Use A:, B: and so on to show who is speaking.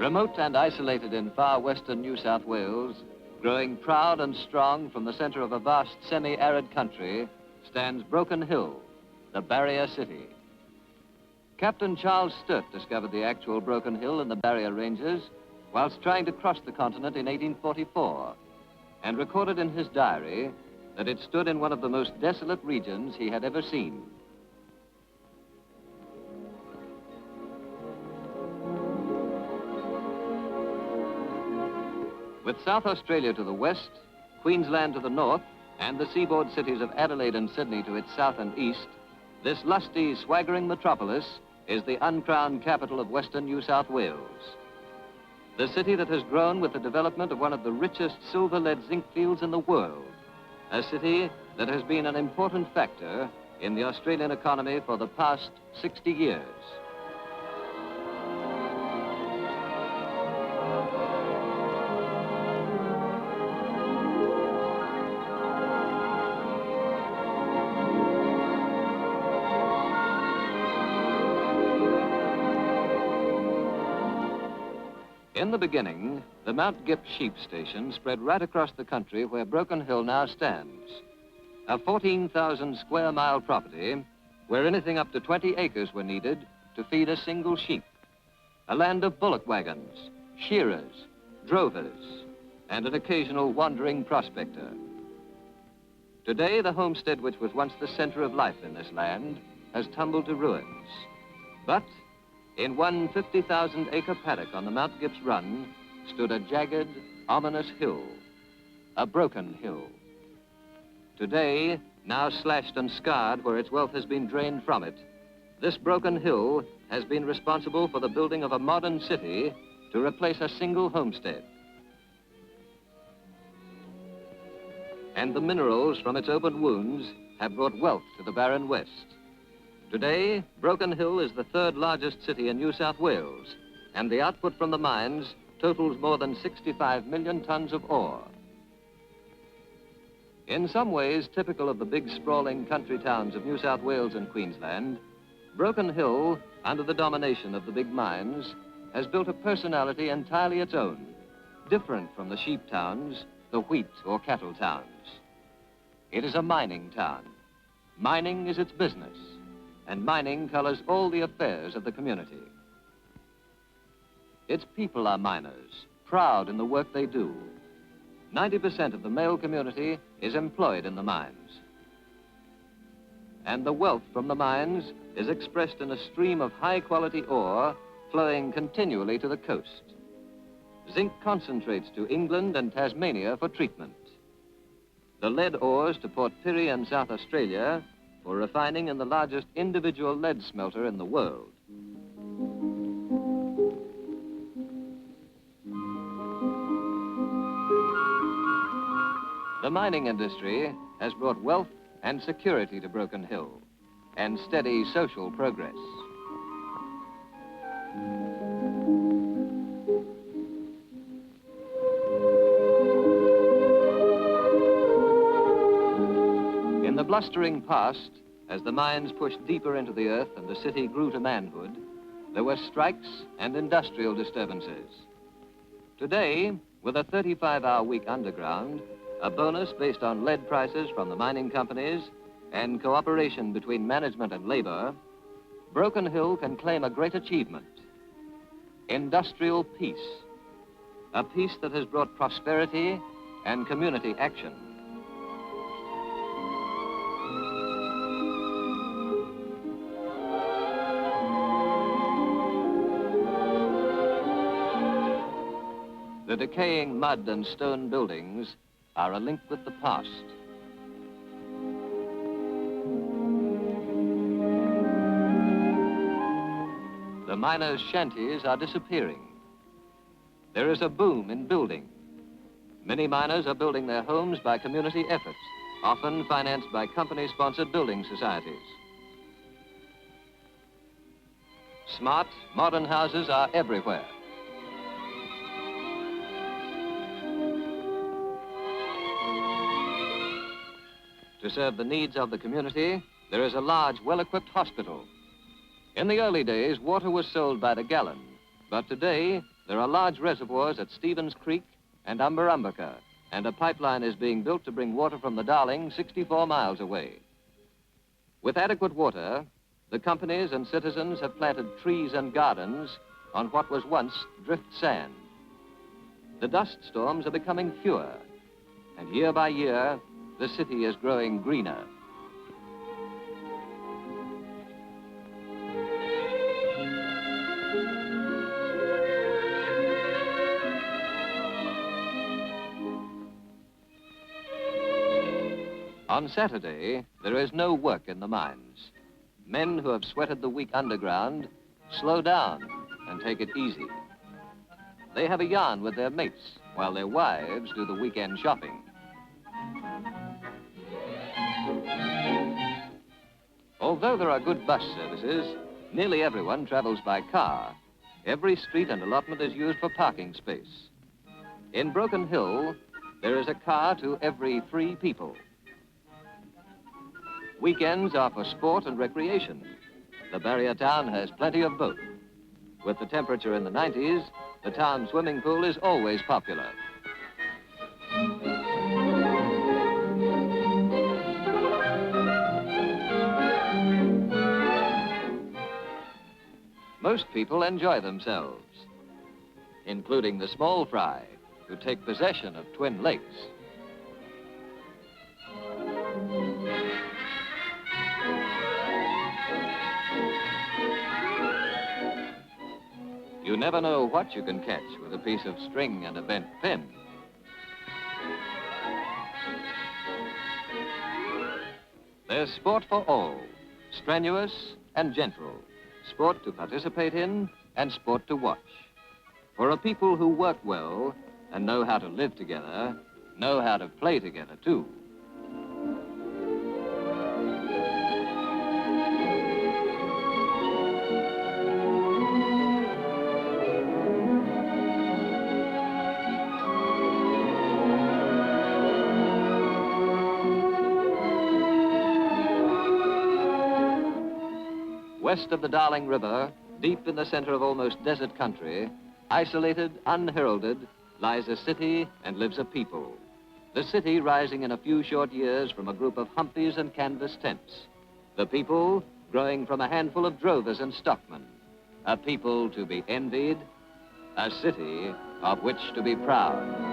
A: Remote and isolated in far western New South Wales, growing proud and strong from the center of a vast semi-arid country, stands Broken Hill, the barrier city. Captain Charles Sturt discovered the actual Broken Hill in the Barrier Ranges whilst trying to cross the continent in 1844, and recorded in his diary that it stood in one of the most desolate regions he had ever seen. With South Australia to the west, Queensland to the north, and the seaboard cities of Adelaide and Sydney to its south and east, this lusty, swaggering metropolis is the uncrowned capital of western New South Wales. The city that has grown with the development of one of the richest silver-lead zinc fields in the world. A city that has been an important factor in the Australian economy for the past 60 years. In the beginning, the Mount Gipp sheep station spread right across the country where Broken Hill now stands. A 14,000 square mile property where anything up to 20 acres were needed to feed a single sheep. A land of bullock wagons, shearers, drovers, and an occasional wandering prospector. Today, the homestead which was once the center of life in this land has tumbled to ruins. But in one 50,000-acre paddock on the Mount Gipp's run stood a jagged, ominous hill, a broken hill. Today, now slashed and scarred where its wealth has been drained from it, this broken hill has been responsible for the building of a modern city to replace a single homestead. And the minerals from its open wounds have brought wealth to the barren west. Today, Broken Hill is the third largest city in New South Wales, and the output from the mines totals more than 65 million tons of ore. In some ways typical of the big sprawling country towns of New South Wales and Queensland, Broken Hill, under the domination of the big mines, has built a personality entirely its own, different from the sheep towns, the wheat or cattle towns. It is a mining town. Mining is its business, and mining colors all the affairs of the community. Its people are miners, proud in the work they do. 90% of the male community is employed in the mines. And the wealth from the mines is expressed in a stream of high-quality ore flowing continually to the coast. Zinc concentrates to England and Tasmania for treatment. The lead ores to Port Pirie and South Australia for refining in the largest individual lead smelter in the world. The mining industry has brought wealth and security to Broken Hill and steady social progress. In the blustering past, as the mines pushed deeper into the earth and the city grew to manhood, there were strikes and industrial disturbances. Today, with a 35-hour week underground, a bonus based on lead prices from the mining companies, and cooperation between management and labor, Broken Hill can claim a great achievement: industrial peace. A peace that has brought prosperity and community action. The decaying mud and stone buildings are a link with the past. The miners' shanties are disappearing. There is a boom in building. Many miners are building their homes by community efforts, often financed by company-sponsored building societies. Smart, modern houses are everywhere. To serve the needs of the community, there is a large, well-equipped hospital. In the early days, water was sold by the gallon, but today, there are large reservoirs at Stevens Creek and Umberumbuka, and a pipeline is being built to bring water from the Darling 64 miles away. With adequate water, the companies and citizens have planted trees and gardens on what was once drift sand. The dust storms are becoming fewer, and year by year, the city is growing greener. On Saturday, there is no work in the mines. Men who have sweated the week underground slow down and take it easy. They have a yarn with their mates while their wives do the weekend shopping. Although there are good bus services, nearly everyone travels by car. Every street and allotment is used for parking space. In Broken Hill, there is a car to every 3 people. Weekends are for sport and recreation. The barrier town has plenty of both. With the temperature in the 90s, the town swimming pool is always popular. Most people enjoy themselves, including the small fry, who take possession of Twin Lakes. You never know what you can catch with a piece of string and a bent pin. There's sport for all, strenuous and gentle, sport to participate in and sport to watch. For a people who work well and know how to live together, know how to play together too. West of the Darling River, deep in the center of almost desert country, isolated, unheralded, lies a city and lives a people. The city rising in a few short years from a group of humpies and canvas tents. The people growing from a handful of drovers and stockmen. A people to be envied, a city of which to be proud.